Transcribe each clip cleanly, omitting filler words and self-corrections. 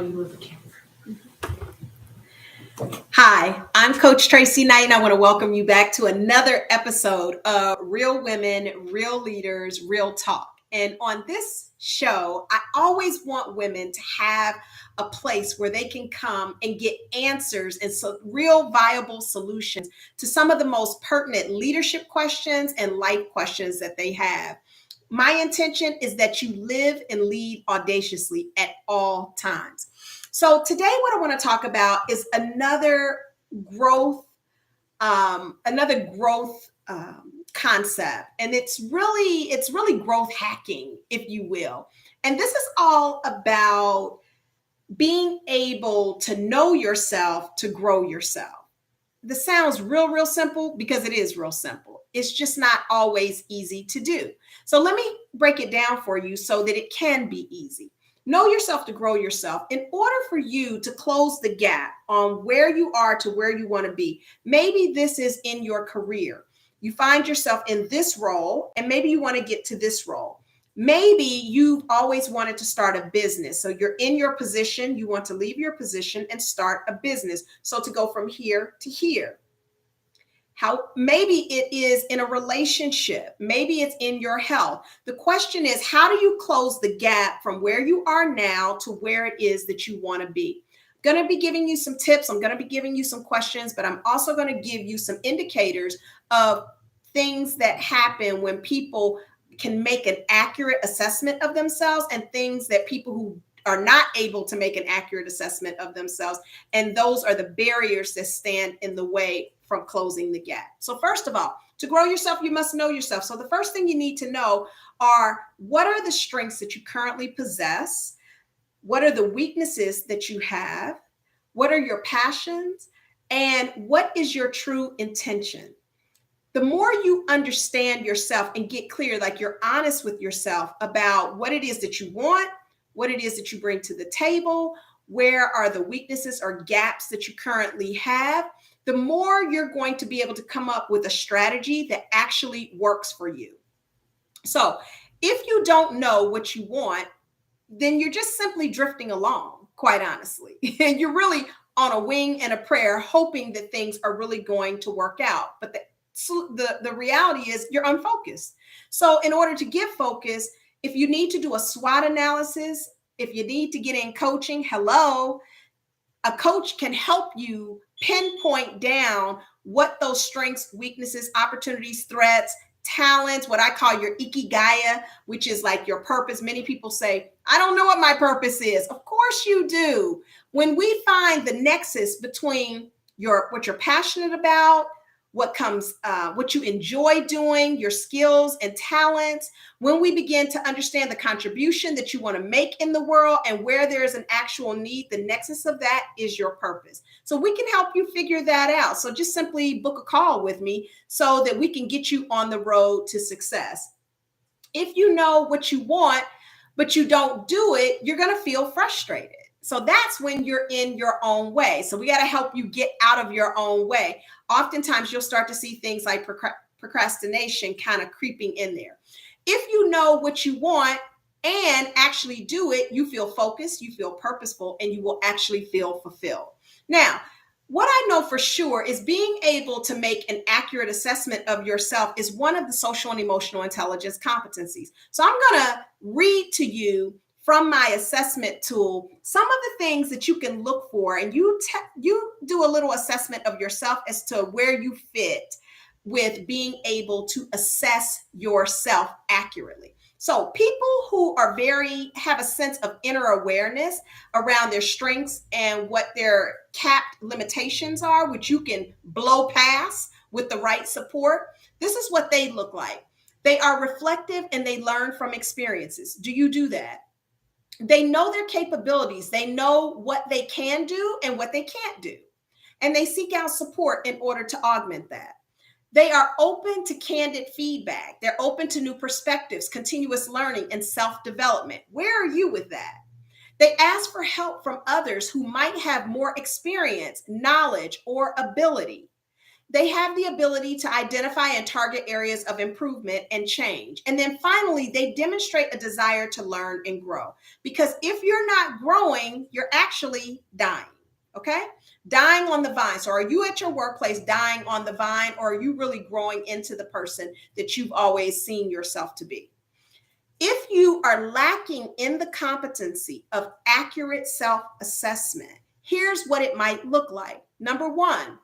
Oh, you move the camera. Hi, I'm Coach Tracey Knight, and I want to welcome you back to another episode of Real Women, Real Leaders, Real Talk. And on this show, I always want women to have a place where they can come and get answers and real viable solutions to some of the most pertinent leadership questions and life questions that they have. My intention is that you live and lead audaciously at all times. So today, what I want to talk about is growth, another growth concept, and it's really growth hacking, if you will. And this is all about being able to know yourself to grow yourself. This sounds real simple because it is real simple. It's just not always easy to do. So let me break it down for you so that it can be easy. Know yourself to grow yourself. In order for you to close the gap on where you are to where you want to be, maybe this is in your career. You find yourself in this role, and maybe you want to get to this role. Maybe you've always wanted to start a business. So you're in your position, you want to leave your position and start a business. So to go from here to here. Maybe it is in a relationship, maybe it's in your health. The question is, how do you close the gap from where you are now to where it is that you want to be? I'm going to be giving you some tips. I'm going to be giving you some questions, but I'm also going to give you some indicators of things that happen when people can make an accurate assessment of themselves, and things that people who are not able to make an accurate assessment of themselves. And those are the barriers that stand in the way from closing the gap. So first of all, to grow yourself, you must know yourself. So the first thing you need to know are, what are the strengths that you currently possess? What are the weaknesses that you have? What are your passions? And what is your true intention? The more you understand yourself and get clear, like you're honest with yourself about what it is that you want, what it is that you bring to the table, where are the weaknesses or gaps that you currently have, the more you're going to be able to come up with a strategy that actually works for you. So if you don't know what you want, then you're just simply drifting along, quite honestly. And you're really on a wing and a prayer, hoping that things are really going to work out. But the reality is you're unfocused. So in order to get focus, if you need to do a SWOT analysis, if you need to get in coaching, a coach can help you pinpoint down what those strengths, weaknesses, opportunities, threats, talents, what I call your ikigai, which is like your purpose. Many people say, I don't know what my purpose is. Of course you do. When we find the nexus between what you're passionate about, what you enjoy doing, your skills and talents, when we begin to understand the contribution that you want to make in the world and where there's an actual need, the nexus of that is your purpose. So we can help you figure that out. So just simply book a call with me so that we can get you on the road to success. If you know what you want, but you don't do it, you're going to feel frustrated. So that's when you're in your own way. So we got to help you get out of your own way. Oftentimes you'll start to see things like procrastination kind of creeping in there. If you know what you want and actually do it, you feel focused, you feel purposeful, and you will actually feel fulfilled. Now, what I know for sure is being able to make an accurate assessment of yourself is one of the social and emotional intelligence competencies. So I'm going to read to you from my assessment tool some of the things that you can look for, and you do a little assessment of yourself as to where you fit with being able to assess yourself accurately. So people who have a sense of inner awareness around their strengths and what their capped limitations are, which you can blow past with the right support, this is what they look like. They are reflective and they learn from experiences. Do you do that? They know their capabilities. They know what they can do and what they can't do. And they seek out support in order to augment that. They are open to candid feedback. They're open to new perspectives, continuous learning, and self-development. Where are you with that? They ask for help from others who might have more experience, knowledge, or ability. They have the ability to identify and target areas of improvement and change. And then finally, they demonstrate a desire to learn and grow. Because if you're not growing, you're actually dying. Okay? Dying on the vine. So are you at your workplace dying on the vine, or are you really growing into the person that you've always seen yourself to be? If you are lacking in the competency of accurate self-assessment, here's what it might look like. Number one,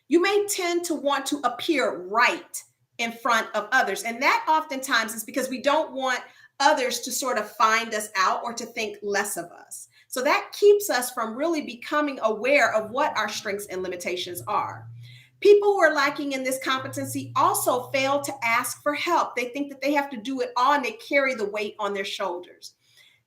you may tend to want to appear right in front of others. And that oftentimes is because we don't want others to sort of find us out or to think less of us. So that keeps us from really becoming aware of what our strengths and limitations are. People who are lacking in this competency also fail to ask for help. They think that they have to do it all and they carry the weight on their shoulders.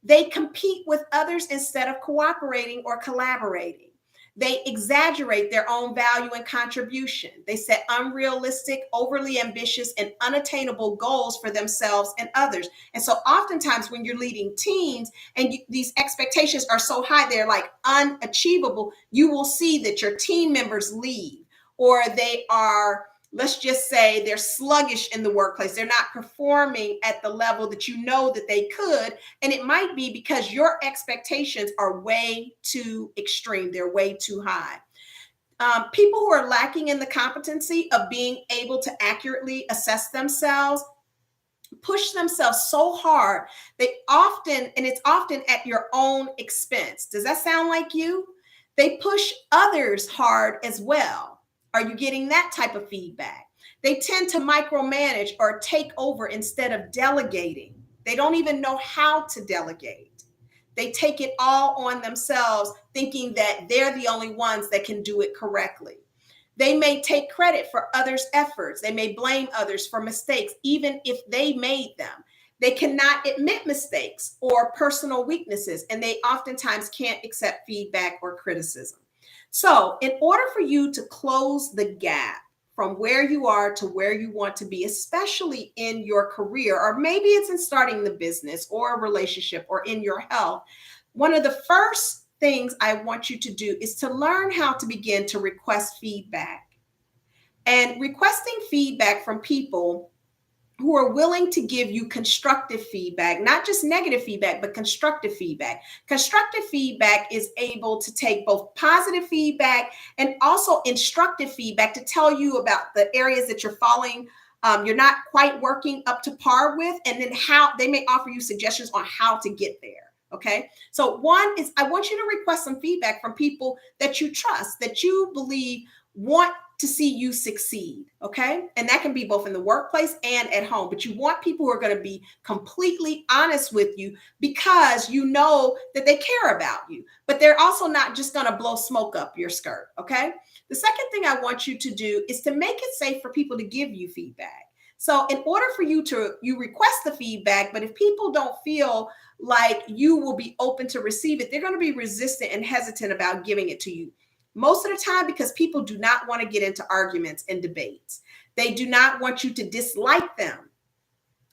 They compete with others instead of cooperating or collaborating. They exaggerate their own value and contribution. They set unrealistic, overly ambitious, and unattainable goals for themselves and others. And so oftentimes when you're leading teams and these expectations are so high, they're like unachievable, you will see that your team members leave, or they are, let's just say, they're sluggish in the workplace. They're not performing at the level that you know that they could. And it might be because your expectations are way too extreme. They're way too high. People who are lacking in the competency of being able to accurately assess themselves push themselves so hard. It's often at your own expense. Does that sound like you? They push others hard as well. Are you getting that type of feedback? They tend to micromanage or take over instead of delegating. They don't even know how to delegate. They take it all on themselves, thinking that they're the only ones that can do it correctly. They may take credit for others' efforts. They may blame others for mistakes, even if they made them. They cannot admit mistakes or personal weaknesses, and they oftentimes can't accept feedback or criticism. So, in order for you to close the gap from where you are to where you want to be, especially in your career, or maybe it's in starting the business or a relationship or in your health, one of the first things I want you to do is to learn how to begin to request feedback. And requesting feedback from people who are willing to give you constructive feedback, not just negative feedback, but constructive feedback. Constructive feedback is able to take both positive feedback and also instructive feedback to tell you about the areas that you're falling, you're not quite working up to par with, and then how they may offer you suggestions on how to get there. Okay. So one is, I want you to request some feedback from people that you trust, that you believe want to see you succeed. Okay. And that can be both in the workplace and at home, but you want people who are going to be completely honest with you because you know that they care about you, but they're also not just going to blow smoke up your skirt. Okay. The second thing I want you to do is to make it safe for people to give you feedback. So in order for you request the feedback, but if people don't feel like you will be open to receive it, they're going to be resistant and hesitant about giving it to you. Most of the time, because people do not want to get into arguments and debates. They do not want you to dislike them.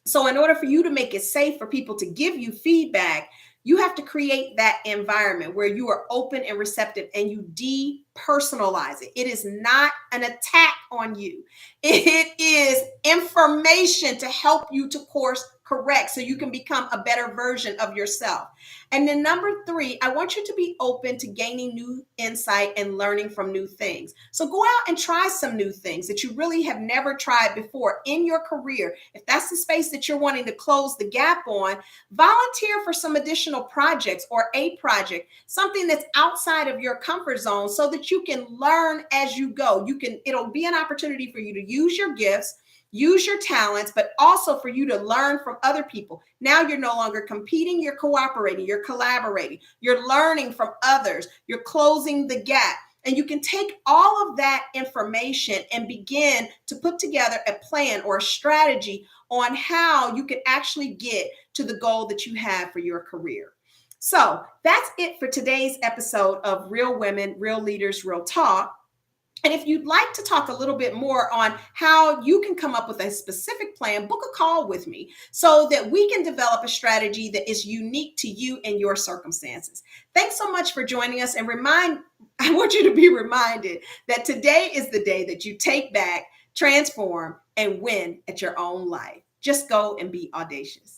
So in order for you to make it safe for people to give you feedback, you have to create that environment where you are open and receptive and you depersonalize it. It is not an attack on you. It is information to help you to course correct so you can become a better version of yourself. And then number 3, I want you to be open to gaining new insight and learning from new things. So go out and try some new things that you really have never tried before in your career. If that's the space that you're wanting to close the gap on, volunteer for some additional projects or a project, something that's outside of your comfort zone so that you can learn as you go. It'll be an opportunity for you to use your gifts, use your talents, but also for you to learn from other people. Now you're no longer competing, you're cooperating, you're collaborating, you're learning from others, you're closing the gap. And you can take all of that information and begin to put together a plan or a strategy on how you can actually get to the goal that you have for your career. So that's it for today's episode of Real Women, Real Leaders, Real Talk. And if you'd like to talk a little bit more on how you can come up with a specific plan, book a call with me so that we can develop a strategy that is unique to you and your circumstances. Thanks so much for joining us. And I want you to be reminded that today is the day that you take back, transform, and win at your own life. Just go and be audacious.